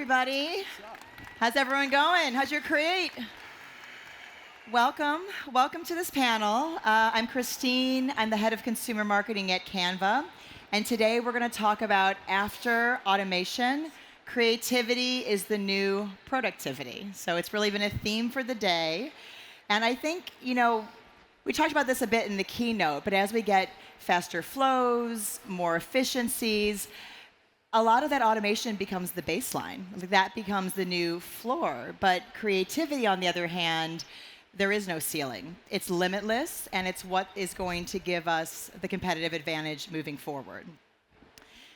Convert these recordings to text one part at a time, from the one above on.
everybody. How's everyone going? How's your create? Welcome to this panel. I'm Christine. I'm the head of consumer marketing at Canva. And today we're going to talk about after automation, creativity is the new productivity. So it's really been a theme for the day. And I think, we talked about this a bit in the keynote, but as we get faster flows, more efficiencies, a lot of that automation becomes the baseline. That becomes the new floor. But creativity, on the other hand, there is no ceiling. It's limitless, and it's what is going to give us the competitive advantage moving forward.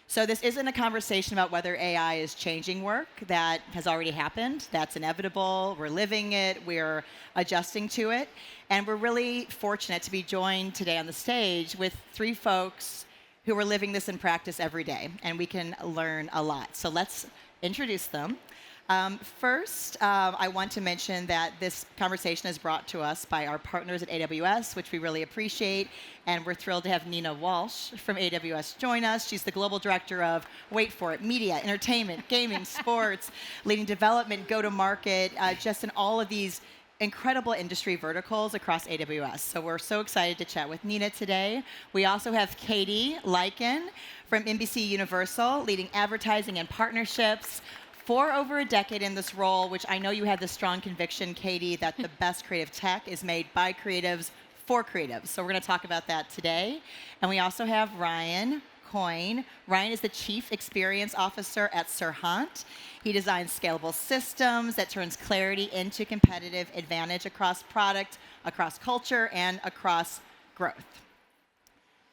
So this isn't a conversation about whether AI is changing work. That has already happened. That's inevitable. We're living it. We're adjusting to it. And we're really fortunate to be joined today on the stage with three folks who are living this in practice every day, and we can learn a lot. So let's introduce them. First, I want to mention that this conversation is brought to us by our partners at AWS, which we really appreciate, and we're thrilled to have Nina Walsh from AWS join us. She's the Global Director of, wait for it, Media, Entertainment, Gaming, Sports, leading development, go-to-market, just in all of these incredible industry verticals across AWS. So we're so excited to chat with Nina today. We also have Katie Lycan from NBC Universal, leading advertising and partnerships for over a decade in this role, which I know you have the strong conviction, Katie, that the best creative tech is made by creatives for creatives. So we're going to talk about that today. And we also have Ryan Coyne. Ryan is the Chief Experience Officer at Serhant. He designs scalable systems that turns clarity into competitive advantage across product, across culture, and across growth.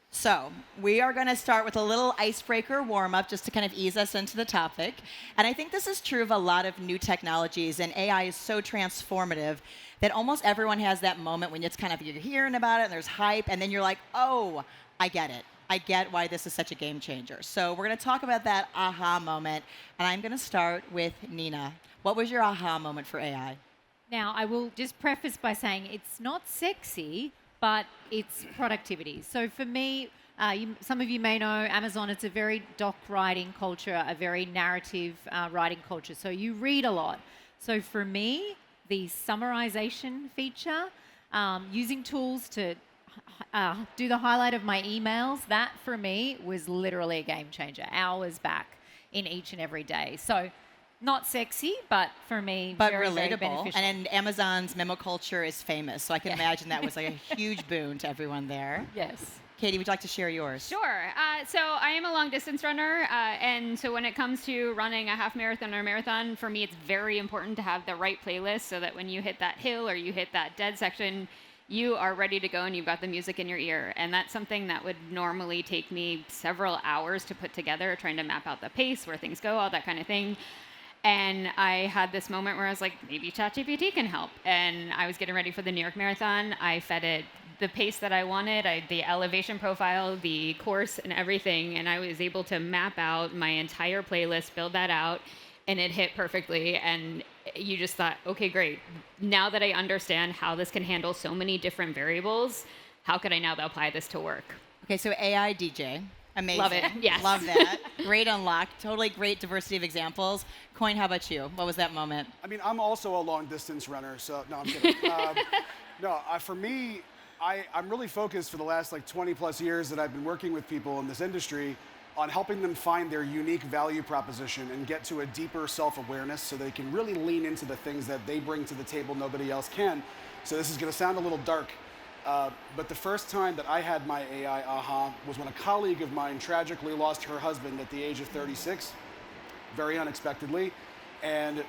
So we are going to start with a little icebreaker warm-up just to kind of ease us into the topic. And I think this is true of a lot of new technologies, and AI is so transformative that almost everyone has that moment when it's kind of, you're hearing about it and there's hype, and then you're like, oh, I get it. I get why this is such a game changer. So we're going to talk about that aha moment, and I'm going to start with Nina. What was your aha moment for AI? Now, I will just preface by saying it's not sexy, but it's productivity. So for me, some of you may know Amazon, it's a very doc writing culture, a very narrative writing culture. So you read a lot. So for me, the summarization feature, using tools to do the highlight of my emails, that for me was literally a game changer. Hours back in each and every day. So not sexy, but for me, but very, relatable. very beneficial. And Amazon's memo culture is famous, so I can imagine that was like a huge boon to everyone there. Yes. Katie, would you like to share yours? Sure. So I am a long distance runner, and so when it comes to running a half marathon or a marathon, for me it's very important to have the right playlist so that when you hit that hill or you hit that dead section, you are ready to go and you've got the music in your ear. And that's something that would normally take me several hours to put together, trying to map out the pace, where things go, all that kind of thing. And I had this moment where I was like, maybe ChatGPT can help. And I was getting ready for the New York Marathon. I fed it the pace that I wanted, the elevation profile, the course, and everything. And I was able to map out my entire playlist, build that out, and it hit perfectly. And you just thought, okay, great. Now that I understand how this can handle so many different variables, how could I now apply this to work? Okay, so AI DJ. Amazing. Love it. Yes. Love that. Great unlock. Totally great diversity of examples. Coyne, how about you? What was that moment? I mean, I'm also a long distance runner, so no, I'm kidding. For me, I'm really focused for the last 20 plus years that I've been working with people in this industry on helping them find their unique value proposition and get to a deeper self-awareness so they can really lean into the things that they bring to the table nobody else can. So this is going to sound a little dark, but the first time that I had my AI aha was when a colleague of mine tragically lost her husband at the age of 36, very unexpectedly, and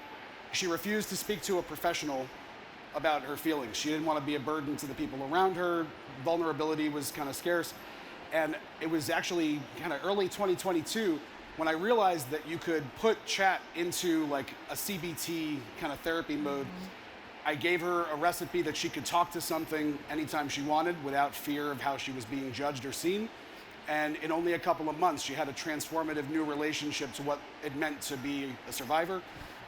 she refused to speak to a professional about her feelings. She didn't want to be a burden to the people around her. Vulnerability was kind of scarce. And it was actually kind of early 2022 when I realized that you could put chat into a CBT kind of therapy mode. I gave her a recipe that she could talk to something anytime she wanted without fear of how she was being judged or seen. And in only a couple of months, she had a transformative new relationship to what it meant to be a survivor.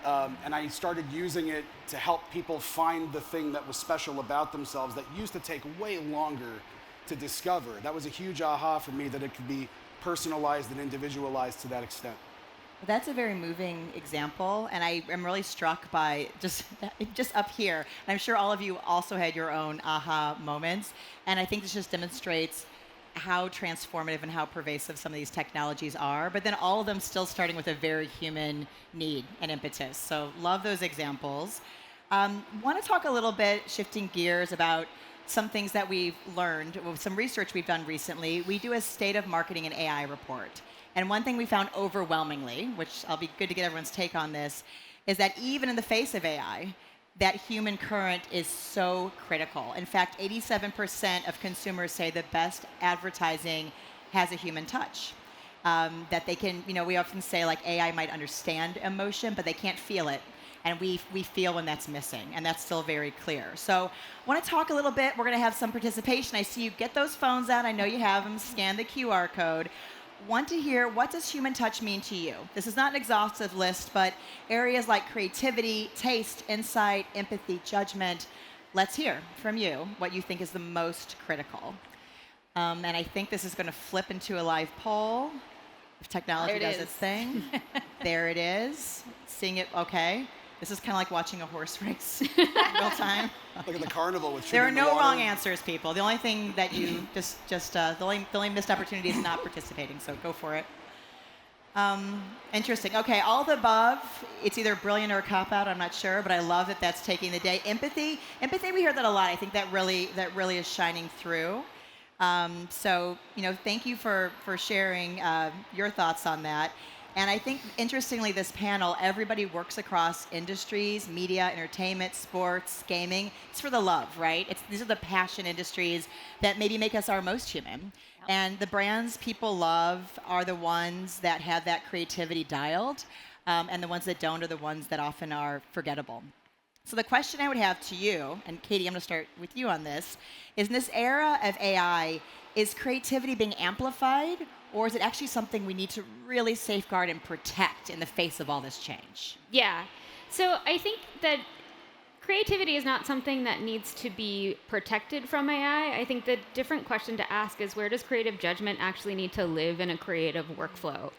And I started using it to help people find the thing that was special about themselves that used to take way longer to discover. That was a huge aha for me, that it could be personalized and individualized to that extent. That's a very moving example, and I am really struck by just up here. And I'm sure all of you also had your own aha moments, and I think this just demonstrates how transformative and how pervasive some of these technologies are. But then all of them still starting with a very human need and impetus. So love those examples. Want to talk a little bit, shifting gears, about some things that we've learned with some research we've done recently. We do a state of marketing and AI report. And one thing we found overwhelmingly, which I'll be good to get everyone's take on this, is that even in the face of AI, that human current is so critical. In fact, 87% of consumers say the best advertising has a human touch. That they can, we often say like AI might understand emotion, but they can't feel it. And we feel when that's missing, and that's still very clear. So I want to talk a little bit. We're going to have some participation. I see you get those phones out. I know you have them. Scan the QR code. Want to hear, what does human touch mean to you? This is not an exhaustive list, but areas like creativity, taste, insight, empathy, judgment. Let's hear from you what you think is the most critical. And I think this is going to flip into a live poll if technology does its thing. There it is. Seeing it, okay. This is kind of like watching a horse race in real time. Look at the carnival with There are shooting the no water. wrong answers, people. The only thing that you the only missed opportunity is not participating. So go for it. Interesting. Okay, all the above. It's either brilliant or a cop out. I'm not sure, but I love that that's taking the day. Empathy. We hear that a lot. I think that really is shining through. So thank you for sharing your thoughts on that. And I think, interestingly, this panel, everybody works across industries, media, entertainment, sports, gaming. It's for the love, right? These are the passion industries that maybe make us our most human. Yep. And the brands people love are the ones that have that creativity dialed, and the ones that don't are the ones that often are forgettable. So the question I would have to you, and Katie, I'm going to start with you on this, is in this era of AI, is creativity being amplified, or is it actually something we need to really safeguard and protect in the face of all this change? Yeah. So I think that creativity is not something that needs to be protected from AI. I think the different question to ask is, where does creative judgment actually need to live in a creative workflow?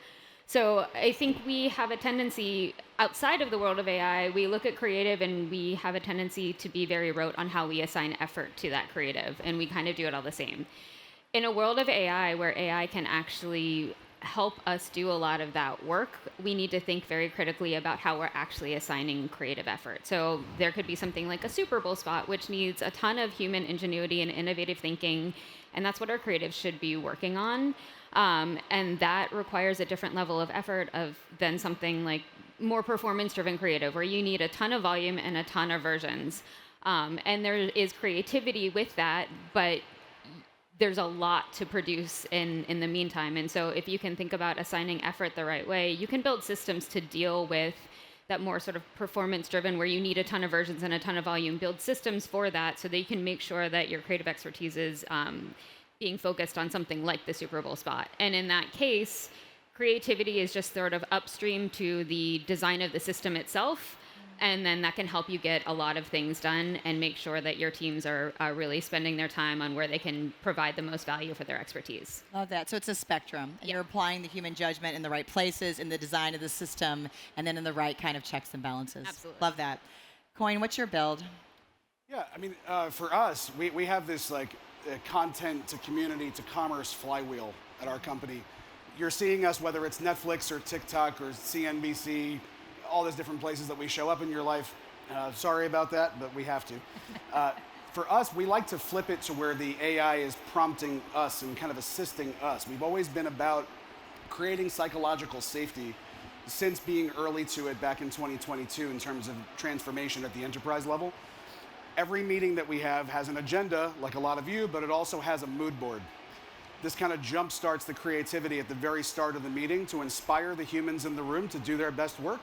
So I think we have a tendency outside of the world of AI, we look at creative and we have a tendency to be very rote on how we assign effort to that creative, and we kind of do it all the same. In a world of AI where AI can actually help us do a lot of that work, we need to think very critically about how we're actually assigning creative effort. So there could be something like a Super Bowl spot, which needs a ton of human ingenuity and innovative thinking, and that's what our creatives should be working on. And that requires a different level of effort than something like more performance-driven creative, where you need a ton of volume and a ton of versions. And there is creativity with that, but there's a lot to produce in the meantime. And so if you can think about assigning effort the right way, you can build systems to deal with that more sort of performance-driven, where you need a ton of versions and a ton of volume. Build systems for that so that you can make sure that your creative expertise is being focused on something like the Super Bowl spot. And in that case, creativity is just sort of upstream to the design of the system itself. And then that can help you get a lot of things done and make sure that your teams are really spending their time on where they can provide the most value for their expertise. Love that. So it's a spectrum. And you're applying the human judgment in the right places, in the design of the system, and then in the right kind of checks and balances. Absolutely. Love that. Coin, what's your build? Yeah, I mean, for us, we have this content to community to commerce flywheel at our company. You're seeing us, whether it's Netflix or TikTok or CNBC, all those different places that we show up in your life. Sorry about that, but we have to. For us, we like to flip it to where the AI is prompting us and kind of assisting us. We've always been about creating psychological safety since being early to it back in 2022 in terms of transformation at the enterprise level. Every meeting that we have has an agenda, like a lot of you, but it also has a mood board. This kind of jump starts the creativity at the very start of the meeting to inspire the humans in the room to do their best work.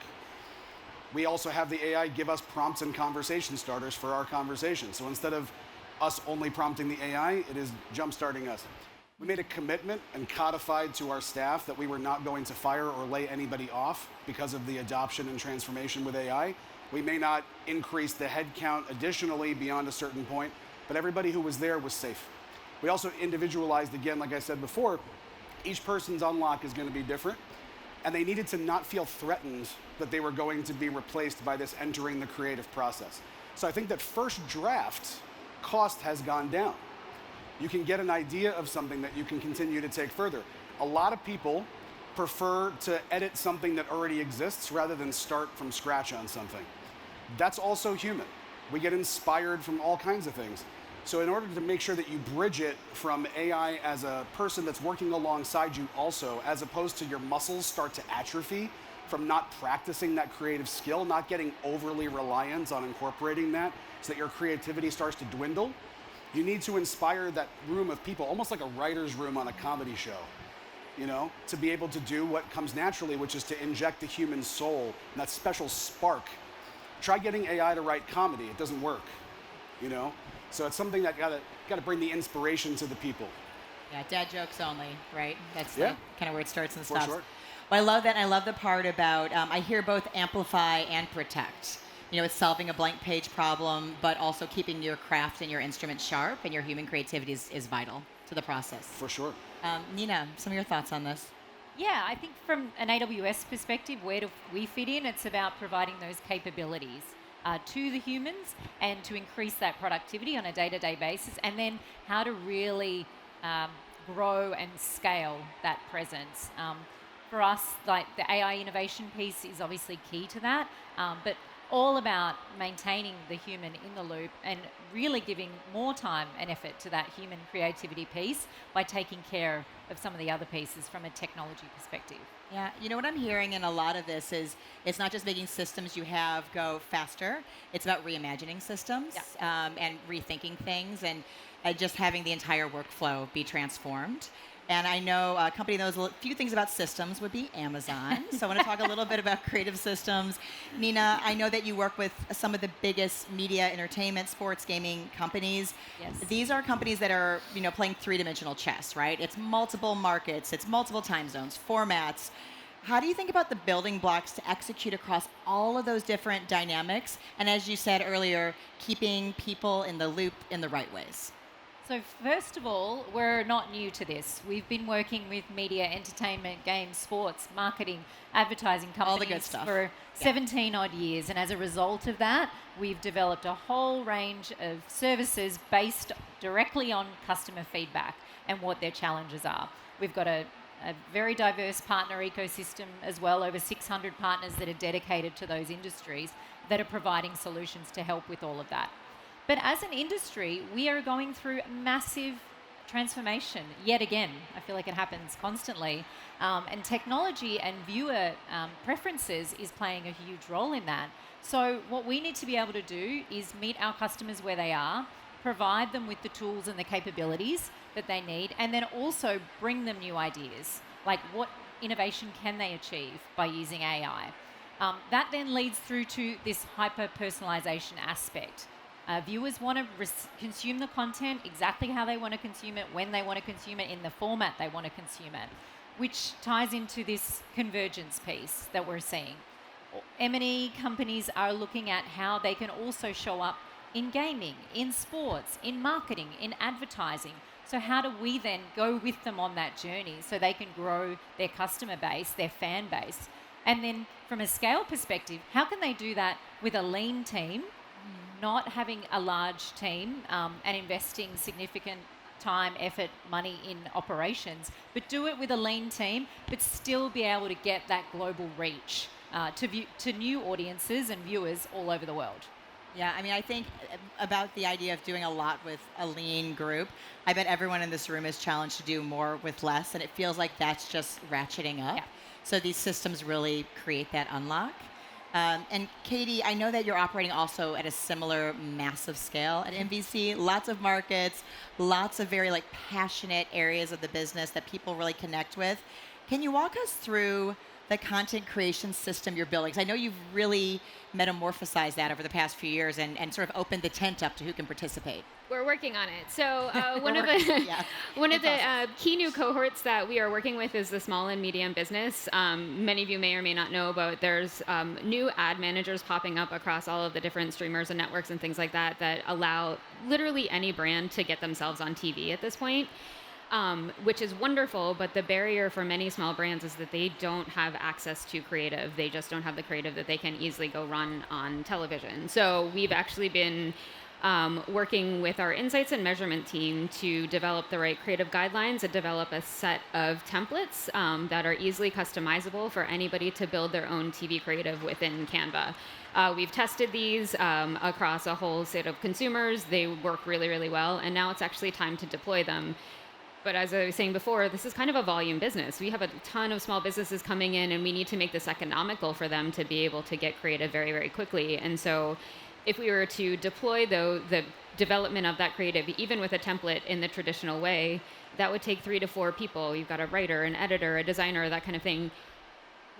We also have the AI give us prompts and conversation starters for our conversation. So instead of us only prompting the AI, it is jump-starting us. We made a commitment and codified to our staff that we were not going to fire or lay anybody off because of the adoption and transformation with AI. We may not increase the headcount additionally beyond a certain point, but everybody who was there was safe. We also individualized, again, like I said before, each person's unlock is going to be different. and they needed to not feel threatened that they were going to be replaced by this entering the creative process. So I think that first draft cost has gone down. You can get an idea of something that you can continue to take further. A lot of people prefer to edit something that already exists rather than start from scratch on something. That's also human. We get inspired from all kinds of things. So in order to make sure that you bridge it from AI as a person that's working alongside you also, as opposed to your muscles start to atrophy from not practicing that creative skill, not getting overly reliant on incorporating that so that your creativity starts to dwindle, you need to inspire that room of people, almost like a writer's room on a comedy show, you know, to be able to do what comes naturally, which is to inject the human soul and that special spark. Try getting AI to write comedy, it doesn't work, you know? So it's something that gotta bring the inspiration to the people. Yeah, dad jokes only, right? That's Yeah. kind of where it starts and For stops. sure. Well, I love that. And I love the part about, I hear both amplify and protect. You know, it's solving a blank page problem, but also keeping your craft and your instrument sharp, and your human creativity is vital to the process. For sure. Nina, some of your thoughts on this? Yeah, I think from an AWS perspective, where do we fit in? It's about providing those capabilities to the humans and to increase that productivity on a day-to-day basis, and then how to really grow and scale that presence. For us, like the AI innovation piece is obviously key to that, but all about maintaining the human in the loop and really giving more time and effort to that human creativity piece by taking care of some of the other pieces from a technology perspective. Yeah, you know what I'm hearing in a lot of this is it's not just making systems you have go faster. It's about reimagining systems and rethinking things and just having the entire workflow be transformed. And I know a company that knows a few things about systems would be Amazon. So I want to talk a little bit about creative systems. Nina, I know that you work with some of the biggest media, entertainment, sports, gaming companies. Yes. These are companies that are, you know, playing three-dimensional chess, right? It's multiple markets, it's multiple time zones, formats. How do you think about the building blocks to execute across all of those different dynamics? And as you said earlier, keeping people in the loop in the right ways? So first of all, we're not new to this. We've been working with media, entertainment, games, sports, marketing, advertising companies All the good stuff. for 17 odd years. And as a result of that, we've developed a whole range of services based directly on customer feedback and what their challenges are. We've got a very diverse partner ecosystem as well, over 600 partners that are dedicated to those industries that are providing solutions to help with all of that. But as an industry, we are going through massive transformation yet again. I feel like it happens constantly. And technology and viewer preferences is playing a huge role in that. So what we need to be able to do is meet our customers where they are, provide them with the tools and the capabilities that they need, and then also bring them new ideas. Like what innovation can they achieve by using AI? That then leads through to this hyper-personalization aspect. Viewers want to consume the content exactly how they want to consume it, when they want to consume it, in the format they want to consume it, which ties into this convergence piece that we're seeing. M&E companies are looking at how they can also show up in gaming, in sports, in marketing, in advertising. So how do we then go with them on that journey so they can grow their customer base, their fan base? And then from a scale perspective, how can they do that with a lean team, not having a large team and investing significant time, effort, money in operations, but do it with a lean team, but still be able to get that global reach to new audiences and viewers all over the world. Yeah, I mean, I think about the idea of doing a lot with a lean group. I bet everyone in this room is challenged to do more with less, and it feels like that's just ratcheting up. Yeah. So these systems really create that unlock. And Katie, I know that you're operating also at a similar massive scale at MVC. Lots of markets, lots of very passionate areas of the business that people really connect with. Can you walk us through the content creation system you're building? 'Cause I know you've really metamorphosized that over the past few years and sort of opened the tent up to who can participate. We're working on it. So one We're of working- the yeah, one in of the process. key new cohorts that we are working with is the small and medium business. Many of you may or may not know about there's new ad managers popping up across all of the different streamers and networks and things like that that allow literally any brand to get themselves on TV at this point. which is wonderful. But the barrier for many small brands is that they don't have access to creative. They just don't have the creative that they can easily go run on television. So we've actually been working with our insights and measurement team to develop the right creative guidelines and develop a set of templates that are easily customizable for anybody to build their own TV creative within Canva. We've tested these across a whole set of consumers. They work really, really well, and now it's actually time to deploy them. But as I was saying before, this is kind of a volume business. We have a ton of small businesses coming in, and we need to make this economical for them to be able to get creative very, very quickly. And so if we were to deploy, though, the development of that creative, even with a template in the traditional way, that would take 3 to 4 people. You've got a writer, an editor, a designer, that kind of thing.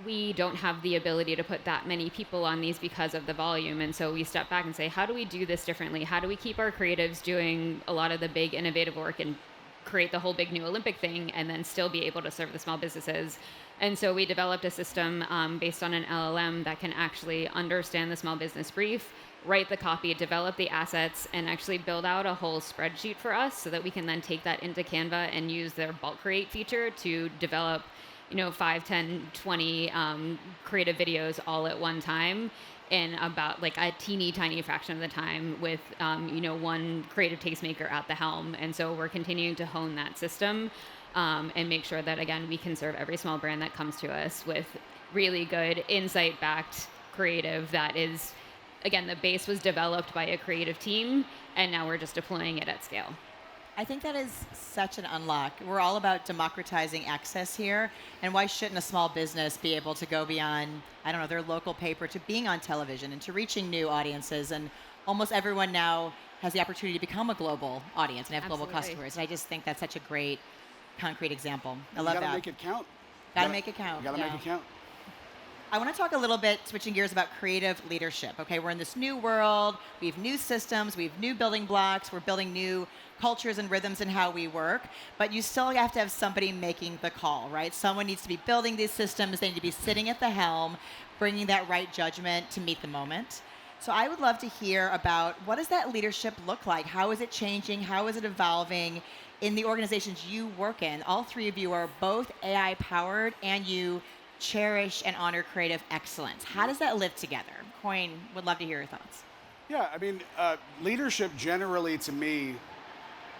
We don't have the ability to put that many people on these because of the volume. And so we step back and say, how do we do this differently? How do we keep our creatives doing a lot of the big innovative work and create the whole big new Olympic thing and then still be able to serve the small businesses? And so we developed a system based on an LLM that can actually understand the small business brief, write the copy, develop the assets, and actually build out a whole spreadsheet for us so that we can then take that into Canva and use their bulk create feature to develop 5, 10, 20 creative videos all at one time in about like a teeny tiny fraction of the time with one creative tastemaker at the helm. And so we're continuing to hone that system and make sure that, again, we can serve every small brand that comes to us with really good insight-backed creative that is, again, the base was developed by a creative team, and now we're just deploying it at scale. I think that is such an unlock. We're all about democratizing access here, and why shouldn't a small business be able to go beyond, their local paper to being on television and to reaching new audiences? And almost everyone now has the opportunity to become a global audience and have global customers. And I just think that's such a great, concrete example. I love that. You gotta make it count. Gotta make it count. You gotta make it count. I want to talk a little bit, switching gears, about creative leadership. Okay, we're in this new world. We have new systems. We have new building blocks. We're building new cultures and rhythms in how we work. But you still have to have somebody making the call, right? Someone needs to be building these systems. They need to be sitting at the helm, bringing that right judgment to meet the moment. So I would love to hear about, what does that leadership look like? How is it changing? How is it evolving in the organizations you work in? All three of you are both AI powered, and you cherish and honor creative excellence. How does that live together? Coyne, would love to hear your thoughts. Yeah, leadership generally, to me,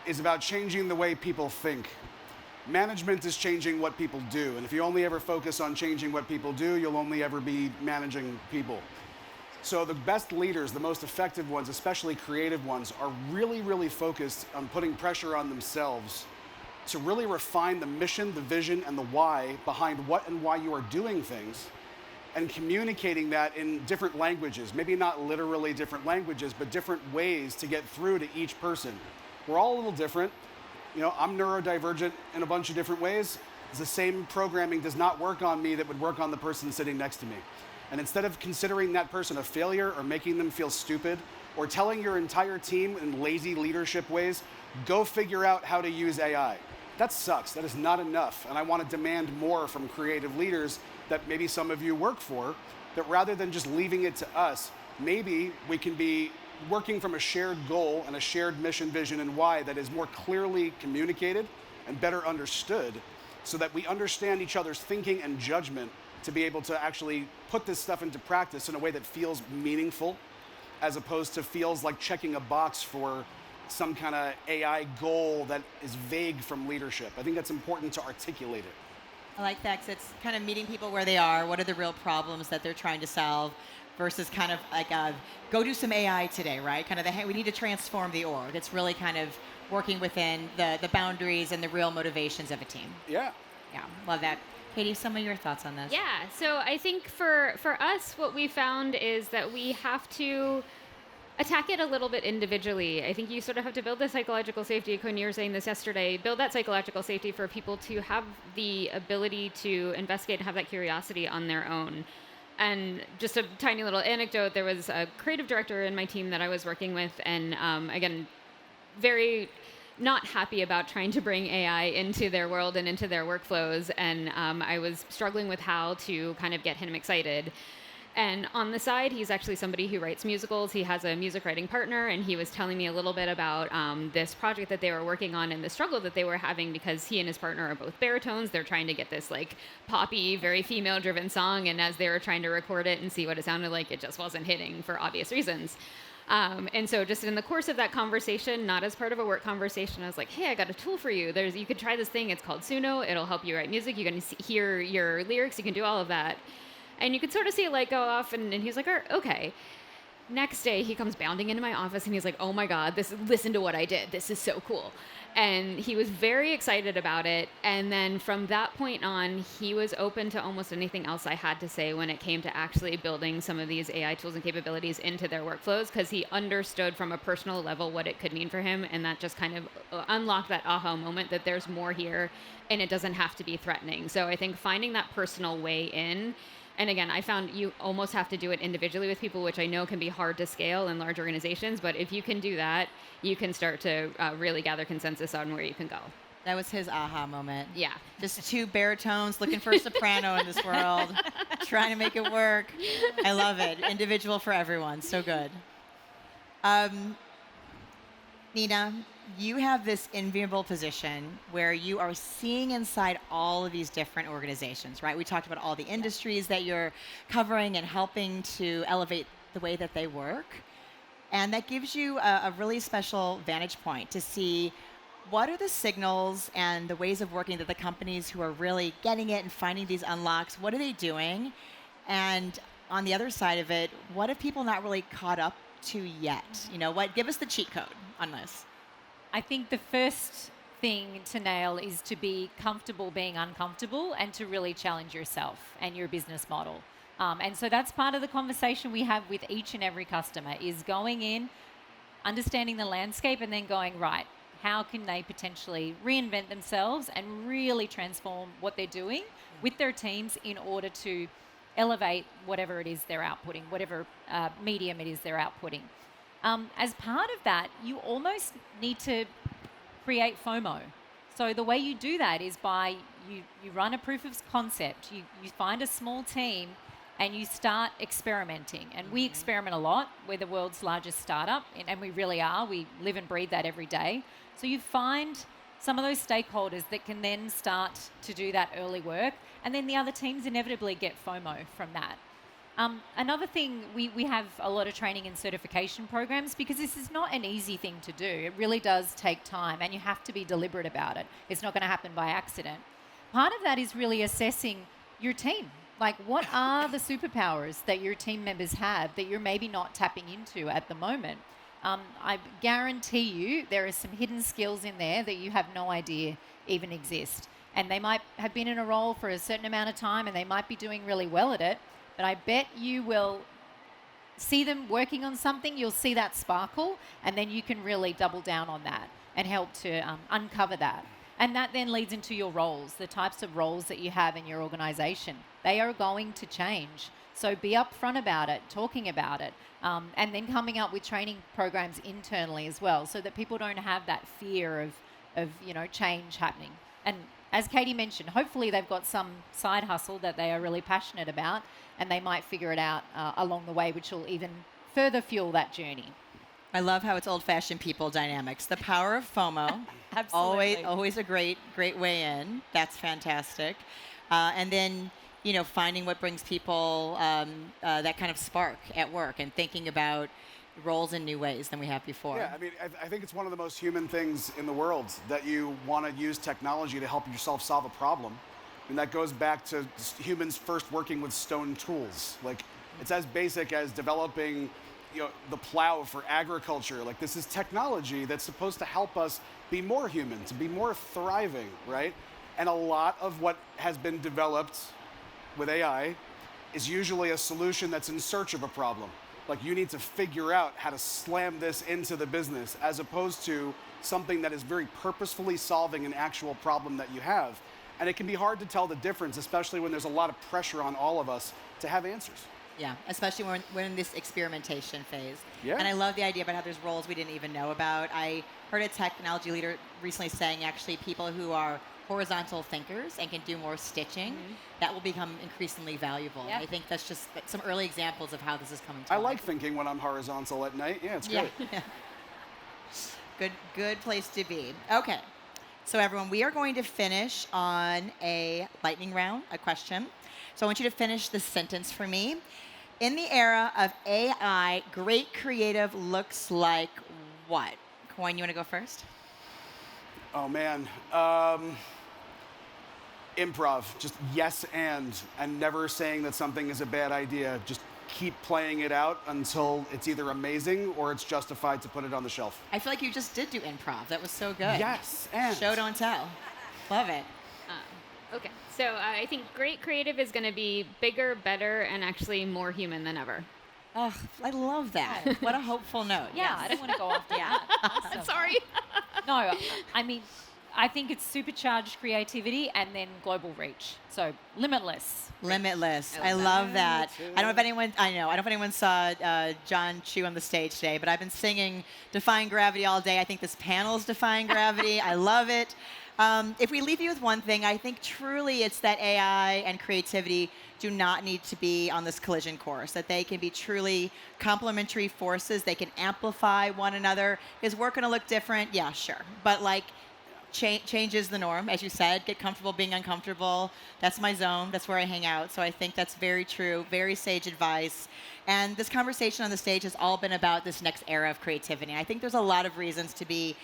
is about changing the way people think. Management is changing what people do. And if you only ever focus on changing what people do, you'll only ever be managing people. So the best leaders, the most effective ones, especially creative ones, are really, really focused on putting pressure on themselves to really refine the mission, the vision, and the why behind what and why you are doing things, and communicating that in different languages. Maybe not literally different languages, but different ways to get through to each person. We're all a little different. I'm neurodivergent in a bunch of different ways. The same programming does not work on me that would work on the person sitting next to me. And instead of considering that person a failure or making them feel stupid or telling your entire team in lazy leadership ways, go figure out how to use AI. That sucks. That is not enough. And I want to demand more from creative leaders that maybe some of you work for, that rather than just leaving it to us, maybe we can be working from a shared goal and a shared mission, vision, and why that is more clearly communicated and better understood, so that we understand each other's thinking and judgment to be able to actually put this stuff into practice in a way that feels meaningful, as opposed to feels like checking a box for some kind of AI goal that is vague from leadership. I think that's important to articulate it. I like that, 'cause it's kind of meeting people where they are. What are the real problems that they're trying to solve, versus kind of like go do some AI today, right? Kind of we need to transform the org. It's really kind of working within the boundaries and the real motivations of a team. Yeah. Yeah, love that. Katie, some of your thoughts on this? Yeah, so I think for us, what we found is that we have to attack it a little bit individually. I think you sort of have to build the psychological safety. Coyne, you were saying this yesterday, build that psychological safety for people to have the ability to investigate and have that curiosity on their own. And just a tiny little anecdote, there was a creative director in my team that I was working with, and again, very not happy about trying to bring AI into their world and into their workflows. And I was struggling with how to kind of get him excited. And on the side, he's actually somebody who writes musicals. He has a music writing partner, and he was telling me a little bit about this project that they were working on and the struggle that they were having because he and his partner are both baritones. They're trying to get this like poppy, very female-driven song, and as they were trying to record it and see what it sounded like, it just wasn't hitting for obvious reasons. And so just in the course of that conversation, not as part of a work conversation, I was like, hey, I got a tool for you. You could try this thing. It's called Suno. It'll help you write music. You can hear your lyrics. You can do all of that. And you could sort of see a light go off, and he's like, okay. Next day, he comes bounding into my office, and he's like, oh my God, listen to what I did. This is so cool. And he was very excited about it. And then from that point on, he was open to almost anything else I had to say when it came to actually building some of these AI tools and capabilities into their workflows, because he understood from a personal level what it could mean for him. And that just kind of unlocked that aha moment that there's more here, and it doesn't have to be threatening. So I think finding that personal way in. And again, I found you almost have to do it individually with people, which I know can be hard to scale in large organizations. But if you can do that, you can start to really gather consensus on where you can go. That was his aha moment. Yeah. Just two baritones looking for a soprano in this world, trying to make it work. I love it. Individual for everyone. So good. Nina, you have this enviable position where you are seeing inside all of these different organizations, right? We talked about all the industries that you're covering and helping to elevate the way that they work. And that gives you a really special vantage point to see what are the signals and the ways of working that the companies who are really getting it and finding these unlocks, what are they doing? And on the other side of it, what have people not really caught up to yet? Give us the cheat code on this. I think the first thing to nail is to be comfortable being uncomfortable and to really challenge yourself and your business model. And so that's part of the conversation we have with each and every customer is going in, understanding the landscape, and then going, right, how can they potentially reinvent themselves and really transform what they're doing with their teams in order to elevate whatever it is they're outputting, whatever medium it is they're outputting. As part of that, you almost need to create FOMO. So the way you do that is by you run a proof of concept, you find a small team and you start experimenting. And we experiment a lot. We're the world's largest startup, and we really are. We live and breathe that every day. So you find some of those stakeholders that can then start to do that early work, and then the other teams inevitably get FOMO from that. Another thing, we have a lot of training and certification programs because this is not an easy thing to do. It really does take time, and you have to be deliberate about it. It's not going to happen by accident. Part of that is really assessing your team. Like, what are the superpowers that your team members have that you're maybe not tapping into at the moment? I guarantee you there are some hidden skills in there that you have no idea even exist. And they might have been in a role for a certain amount of time and they might be doing really well at it, but I bet you will see them working on something, you'll see that sparkle, and then you can really double down on that and help to uncover that. And that then leads into your roles, the types of roles that you have in your organization. They are going to change. So be upfront about it, talking about it, and then coming up with training programs internally as well so that people don't have that fear of change happening. And as Katie mentioned, hopefully they've got some side hustle that they are really passionate about and they might figure it out along the way, which will even further fuel that journey. I love how it's old-fashioned people dynamics. The power of FOMO. Absolutely. Always a great way in. That's fantastic. And then, finding what brings people that kind of spark at work and thinking about roles in new ways than we have before. Yeah, I think it's one of the most human things in the world that you want to use technology to help yourself solve a problem. And that goes back to humans first working with stone tools. Like, it's as basic as developing the plow for agriculture. Like, this is technology that's supposed to help us be more human, to be more thriving, right? And a lot of what has been developed with AI is usually a solution that's in search of a problem. Like, you need to figure out how to slam this into the business as opposed to something that is very purposefully solving an actual problem that you have. And it can be hard to tell the difference, especially when there's a lot of pressure on all of us to have answers. Yeah, especially when we're in this experimentation phase. Yeah. And I love the idea about how there's roles we didn't even know about. I heard a technology leader recently saying actually people who are horizontal thinkers and can do more stitching, that will become increasingly valuable. Yeah. I think that's just some early examples of how this is coming to I life. like thinking when I'm horizontal at night. Yeah, it's Yeah. great. Yeah. Good place to be. Okay. So everyone, we are going to finish on a lightning round, a question. So I want you to finish this sentence for me. In the era of AI, great creative looks like what? Coin, you want to go first? Oh man. Improv. Just yes and never saying that something is a bad idea. Just keep playing it out until it's either amazing or it's justified to put it on the shelf. I feel like you just did do improv. That was so good. Yes, and Show, don't tell. Love it. Okay, so I think great creative is going to be bigger, better, and actually more human than ever. Oh, I love that. What a hopeful note. Yeah, I don't want to go off that. Awesome. Sorry. No, I mean, I think it's supercharged creativity and then global reach. So limitless. Limitless. I love that. I don't know if anyone. I don't know if anyone saw John Chu on the stage today, but I've been singing "Defying Gravity" all day. I think this panel's defying gravity. I love it. If we leave you with one thing, I think truly it's that AI and creativity do not need to be on this collision course. That they can be truly complementary forces. They can amplify one another. Is work going to look different? Yeah, sure. But like. Change is the norm, as you said. Get comfortable being uncomfortable. That's my zone. That's where I hang out. So I think that's very true, very sage advice. And this conversation on the stage has all been about this next era of creativity. I think there's a lot of reasons to be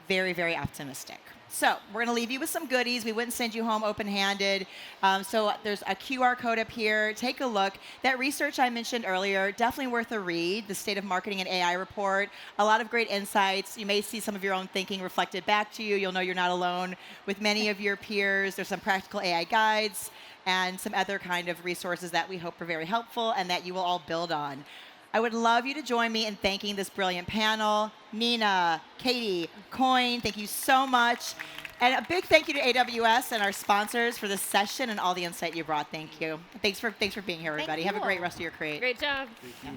very, very optimistic. So we're going to leave you with some goodies. We wouldn't send you home open-handed. So there's a QR code up here. Take a look. That research I mentioned earlier, definitely worth a read, the State of Marketing and AI report. A lot of great insights. You may see some of your own thinking reflected back to you. You'll know you're not alone with many of your peers. There's some practical AI guides and some other kind of resources that we hope are very helpful and that you will all build on. I would love you to join me in thanking this brilliant panel. Nina, Katie, Coin, thank you so much. And a big thank you to AWS and our sponsors for this session and all the insight you brought. Thank you. Thanks for being here, everybody. Have a great rest of your create. Great job.